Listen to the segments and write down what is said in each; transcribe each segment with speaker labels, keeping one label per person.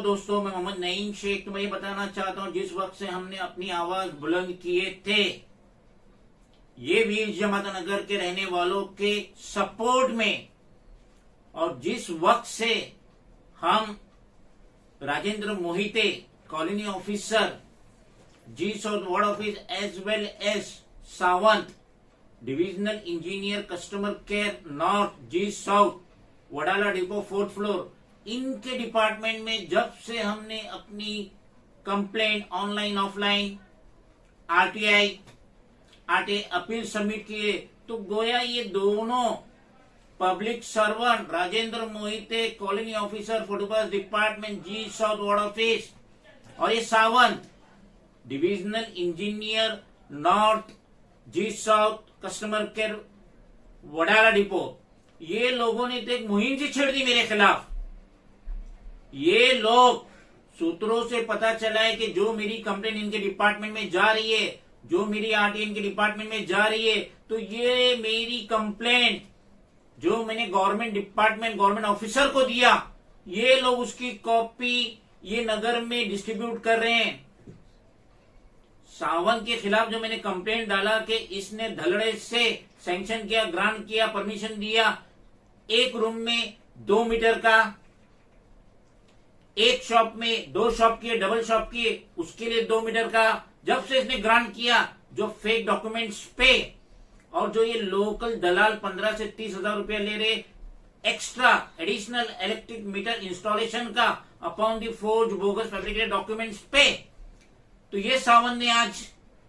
Speaker 1: दोस्तों, मैं मोहम्मद नईम शेख तुम्हें ये बताना चाहता हूँ, जिस वक्त से हमने अपनी आवाज बुलंद किए थे ये वीर जमात नगर के रहने वालों के सपोर्ट में, और जिस वक्त से हम Rajendra Mohite colony officer G south ward office as well as Sawant divisional engineer customer care north G south Wadala depot 4th floor, इनके डिपार्टमेंट में जब से हमने अपनी complaint online offline RTI appeal submit किए, तो गोया ये दोनों public servant Rajendra Mohite colony officer photopass department G south ward office और ये Sawant divisional engineer north G south customer care Wadala depot, ये लोगों ने तो एक मुहिम सी छेड़ दी मेरे खिलाफ। ये लोग सूत्रों से पता चला है कि जो मेरी कंप्लेन इनके डिपार्टमेंट में जा रही है, जो मेरी आरटीआई इनके डिपार्टमेंट में जा रही है, तो ये मेरी कंप्लेंट जो मैंने गवर्नमेंट ऑफिसर को दिया, ये लोग उसकी कॉपी ये नगर में डिस्ट्रीब्यूट कर रहे हैं। सावंत के खिलाफ जो मैंने कंप्लेंट डाला कि इसने धड़ल्ले से सैंक्शन किया, ग्रांट किया, परमिशन दिया, एक रूम में 2 मीटर का, एक शॉप में 2 शॉप किए, डबल शॉप किए, उसके लिए 2 मीटर का, जब से इसने ग्रांट किया, जो फेक डॉक्यूमेंट्स पे और जो ये लोकल दलाल 15 से 30 हजार रुपया ले रहे extra additional electric meter installation का upon the forge bogus fabricated documents पे, तो ये सावंत ने आज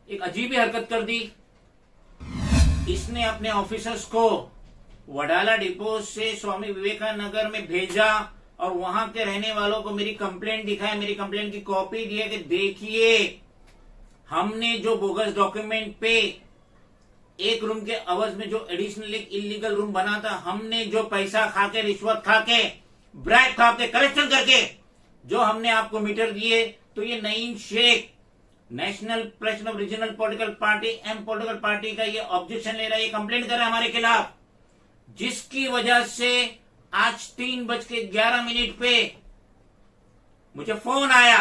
Speaker 1: एक अजीब ही हरकत कर दी। इसने अपने ऑफिसर्स को वडाला डिपो से स्वामी विवेकानंद नगर में भेजा और वहां के रहने वालों को मेरी कंप्लेंट दिखाया, मेरी कंप्लेंट की कॉपी दिया कि देखिए हमने जो बोगस डॉक्यूमेंट पे एक रूम के अवज में जो एडिशनल एक इलीगल रूम बना था, हमने जो पैसा खाके, रिश्वत खाके, ब्राइब खाके, करेक्शन करके जो हमने आपको मीटर दिए, तो ये Naeem Shaikh national president of regional political party M political party का ये ऑब्जेक्शन ले रहा है, ये कंप्लेंट कर रहा है हमारे खिलाफ, जिसकी वजह से आज 3:11 पे मुझे फोन आया,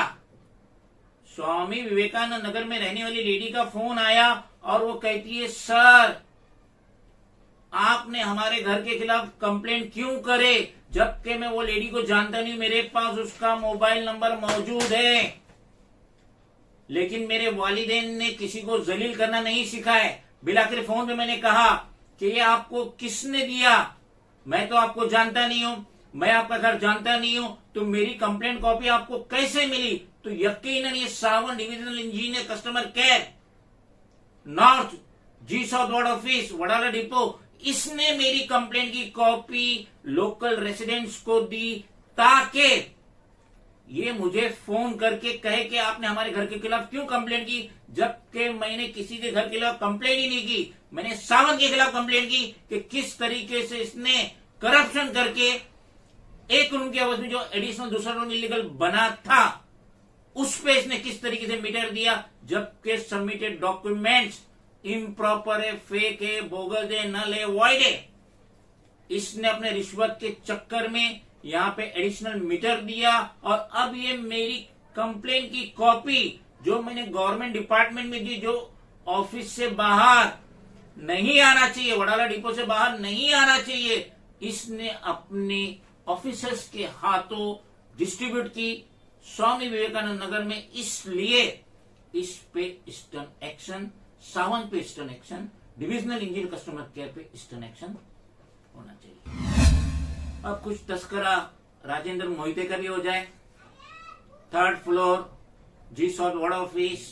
Speaker 1: स्वामी विवेकानंद नगर में रहने वाली लेडी का फोन आया और वो कहती है, सर आपने हमारे घर के खिलाफ कंप्लेंट क्यों करे, जबकि मैं वो लेडी को जानता नहीं, मेरे पास उसका मोबाइल नंबर मौजूद है, लेकिन मेरे वालिदैन ने किसी को जलील करना नहीं सिखाया। बिलाखिर फोन पे मैंने कहा कि ये आपको किसने दिया, मैं तो आपको जानता नहीं हूं, मैं आपका घर जानता नहीं हूं, तो मेरी कंप्लेंट कॉपी आपको कैसे मिली? तो यकीनन ये Sawant divisional engineer customer care north G south ward office Wadala depot, इसने मेरी कंप्लेंट की कॉपी लोकल रेसिडेंट्स को दी, ताकि ये मुझे फोन करके कहे कि आपने हमारे घर के खिलाफ क्यों कंप्लेंट की, जबकि मैंने किसी के घर के खिलाफ कंप्लेंट ही नहीं की। मैंने सावंत के खिलाफ कंप्लेंट की कि किस तरीके से इसने करप्शन करके एक रूम की आवाज में जो एडिशनल दूसरा रूम इलीगल बना था, उस पे इसने किस तरीके से मीटर दिया, जबकि सबमिटेड डॉक्यूमेंट्स इम्प्रॉपर है, फेक है, बोगस है, नल है, वॉइड है। इसने अपने रिश्वत के चक्कर में यहाँ पे एडिशनल मीटर दिया और अब ये मेरी कंप्लेन की कॉपी जो मैंने गवर्नमेंट डिपार्टमेंट में दी, जो ऑफिस से बाहर नहीं आना चाहिए, वडाला डिपो से बाहर नहीं आना चाहिए, इसने अपने ऑफिसर्स के हाथों डिस्ट्रीब्यूट की स्वामी विवेकानंद नगर में। इसलिए इस पे स्टर्न एक्शन, सावंत पे stern action, divisional engineer customer care पे स्टर्न एक्शन होना चाहिए। अब कुछ तस्करा राजेंद्र मोहिते का भी हो जाए। 3rd floor G south ward office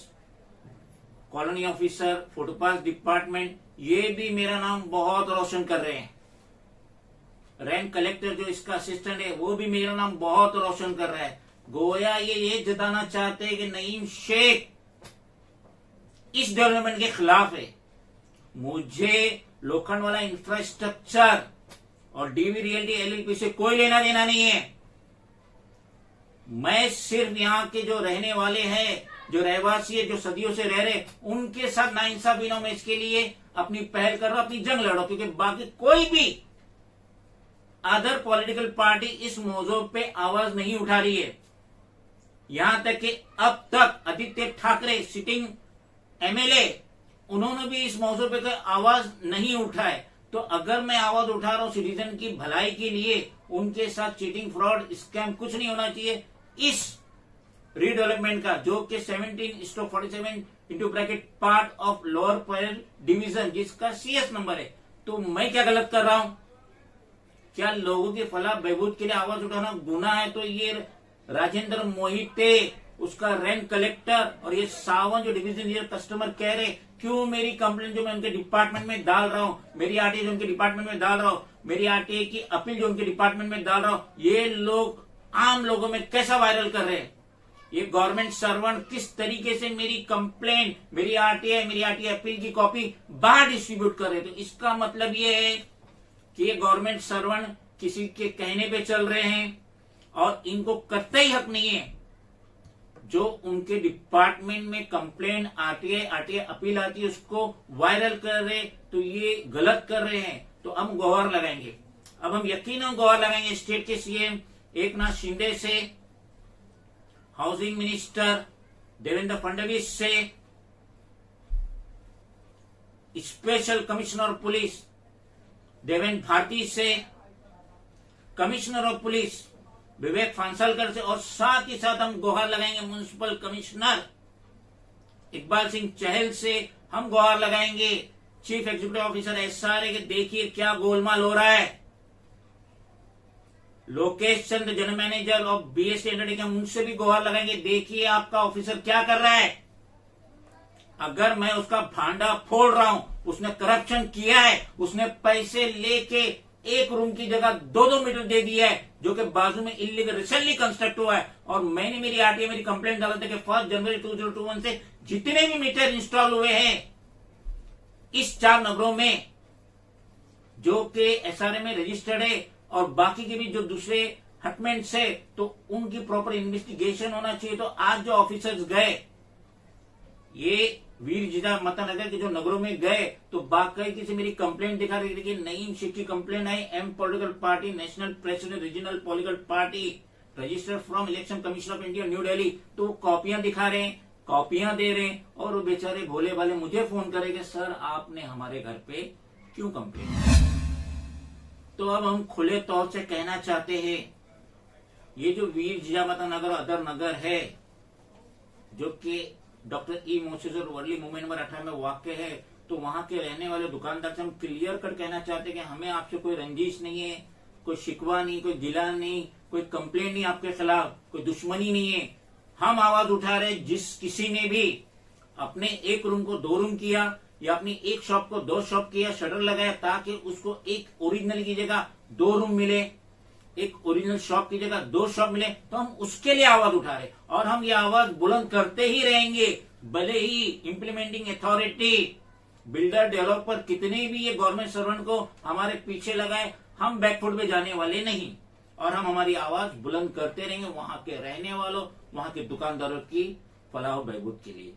Speaker 1: colony officer photopass department, ये भी मेरा नाम बहुत रोशन कर रहे हैं। रैंक कलेक्टर जो इसका असिस्टेंट है, वो भी मेरा नाम बहुत रोशन कर रहा है। गोया ये जताना चाहते हैं कि नईम शेख इस डेवलपमेंट के खिलाफ है। मुझे लोखंड वाला इंफ्रास्ट्रक्चर और डीवी रियल्टी एलएलपी से कोई लेना देना नहीं है। मैं सिर्फ यहाँ के जो रहने वाले हैं, जो रहवासी है, जो सदियों से रह रहे, उनके साथ नाइंसाफी न, मैं इसके लिए अपनी पहल कर रहा हूं, अपनी जंग लड़ो, क्योंकि बाकी कोई भी अदर पॉलिटिकल पार्टी इस मौजू पे आवाज नहीं उठा रही है। यहां तक कि अब तक आदित्य ठाकरे सिटिंग एमएलए उन्होंने भी इस मौजूद पे कोई आवाज नहीं उठाए। तो अगर मैं आवाज उठा रहा हूं सिटीजन की भलाई के लिए, उनके साथ चीटिंग फ्रॉड स्कैम कुछ नहीं होना चाहिए। इस रीडेवलपमेंट का जो कि 17:47 into bracket part of lower parallel division जिसका CS नंबर है, तो मैं क्या गलत कर रहा हूं? क्या लोगों के फलाह बहबूद के लिए आवाज उठाना गुनाह है? तो ये राजेंद्र मोहिते, उसका रैंक कलेक्टर और ये सावन जो डिवीजन ये कस्टमर कह रहे क्यों मेरी कंप्लेंट जो मैं उनके डिपार्टमेंट में डाल रहा हूं, मेरी आरटीए जो उनके डिपार्टमेंट में डाल रहा हूं, मेरी आरटीए की अपील जो उनके डिपार्टमेंट में डाल रहा हूं, ये लोग आम लोगों में कैसा वायरल कर रहे हैं? ये गवर्नमेंट सर्वेंट किस तरीके से मेरी कंप्लेंट, मेरी आरटीए अपील की कॉपी बाहर डिस्ट्रीब्यूट कर रहे हैं? तो इसका मतलब ये है कि ये गवर्नमेंट सर्वेंट किसी के कहने पे चल रहे हैं और इनको कतई हक नहीं है जो उनके डिपार्टमेंट में कंप्लेंट आरटीए अपील आती है उसको वायरल कर रहे, तो ये गलत कर रहे हैं। तो हम गुहार लगाएंगे, अब हम यकीनन गुहार लगाएंगे स्टेट के सीएम एकनाथ शिंदे से, हाउसिंग मिनिस्टर देवेंद्र फडणवीस से, special commissioner police Devendra Bharti से, commissioner of police Vivek Phansalkar से, और साथ ही साथ हम गुहार लगाएंगे म्युनिसिपल कमिश्नर इकबाल सिंह चहल से। हम गुहार लगाएंगे चीफ एग्जीक्यूटिव ऑफिसर SRA के, देखिए क्या गोलमाल हो रहा है। Lokesh Chandra general manager of BST undertaking, उनसे भी गुहार लगाएंगे, देखिए आपका ऑफिसर क्या कर रहा है। अगर मैं उसका भांडा फोड़ रहा हूं, उसने करप्शन किया है, उसने पैसे लेके एक रूम की जगह 2-2 मीटर दे दिया है जो कि बाजू में इलीगल रिसेंटली कंस्ट्रक्ट हुआ है, और मैंने मेरी आरटीए मेरी कंप्लेंट डाला था कि 1 जनवरी 2021 से जितने भी मीटर इंस्टॉल हुए हैं इस 4 नगरों में जो कि SRA में रजिस्टर्ड है और बाकी के भी जो दूसरे हटमेंट्स है, तो उनकी प्रॉपर इन्वेस्टिगेशन होना चाहिए। तो आज जो ऑफिसर्स गए, ये वीर जिदा मतनगर के जो नगरों में गए, तो बाकायदे से मेरी कंप्लेंट दिखा रही थी कि नईम शेख की कंप्लेंट आई, M political party national president regional political party registered from election commission of India New Delhi. तो कॉपियां दिखा रहे हैं, कॉपियां दे रहे हैं, और वो बेचारे भोले भाले मुझे फोन करेंगे, सर आपने हमारे घर पे क्यों कंप्लेंट? तो अब हम खुले तौर से कहना चाहते हैं, ये जो वीर जिजामता नगर अदर नगर है जो कि डॉक्टर ई मोसेस और वर्ली मूवमेंट नंबर 18 में वाक्य है, तो वहां के रहने वाले दुकानदार से हम क्लियर कट कहना चाहते हैं कि हमें आपसे कोई रंजिश नहीं है, कोई शिकवा नहीं, कोई गिला नहीं, कोई कंप्लेंट नहीं आपके खिलाफ, कोई दुश्मनी नहीं है। हम आवाज उठा रहे जिस किसी ने भी अपने एक रूम को 2 रूम किया या अपनी एक शॉप को 2 शॉप किया, शटर लगाया ताकि उसको एक ओरिजिनल की जगह 2 रूम मिले, एक ओरिजिनल शॉप की जगह 2 शॉप मिले, तो हम उसके लिए आवाज उठा रहे और हम ये आवाज बुलंद करते ही रहेंगे। भले ही इंप्लीमेंटिंग अथॉरिटी, बिल्डर, डेवलपर कितने भी ये गवर्नमेंट सर्वेंट को हमारे पीछे लगाए, हम बैकफुट में जाने वाले नहीं और हम हमारी आवाज बुलंद करते रहेंगे वहां के रहने वालों, वहां के दुकानदारों की फलाह बहबूद के लिए।